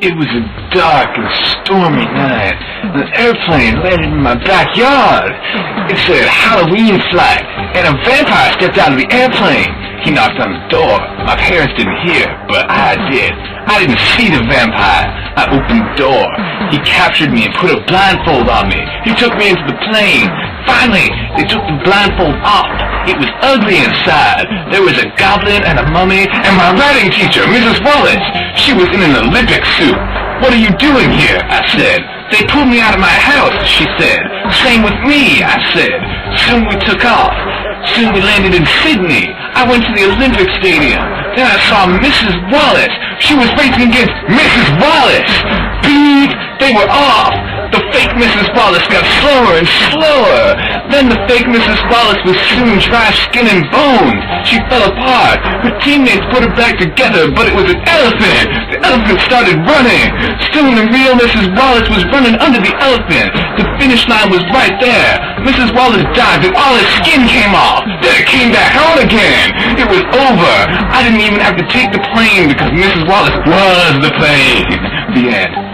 It was a dark and stormy night. An airplane landed in my backyard. It said Halloween flight, and a vampire stepped out of the airplane. He knocked on the door. My parents didn't hear, but I did. I didn't see the vampire. I opened the door. He captured me and put a blindfold on me. He took me into the plane. Finally, they took the blindfold off. It was ugly inside. There was a goblin and a mummy, and my writing teacher, Mrs. Wallace. She was in an Olympic suit. "What are you doing here?" I said. "They pulled me out of my house," she said. "Same with me," I said. Soon we took off. Soon we landed in Sydney. I went to the Olympic Stadium. Then I saw Mrs. Wallace. She was racing against Mrs. Wallace. Beep! They were off. The fake Mrs. Wallace got slower and slower. Then the fake Mrs. Wallace was soon dry skin and bones. She fell apart. Her teammates put her back together, but it was an elephant. The elephant started running. Soon the real Mrs. Wallace was running under the elephant. The finish line was right there. Mrs. Wallace dived and all her skin came off. Then it came back on again. It was over. I didn't even have to take the plane because Mrs. Wallace was the plane. The end.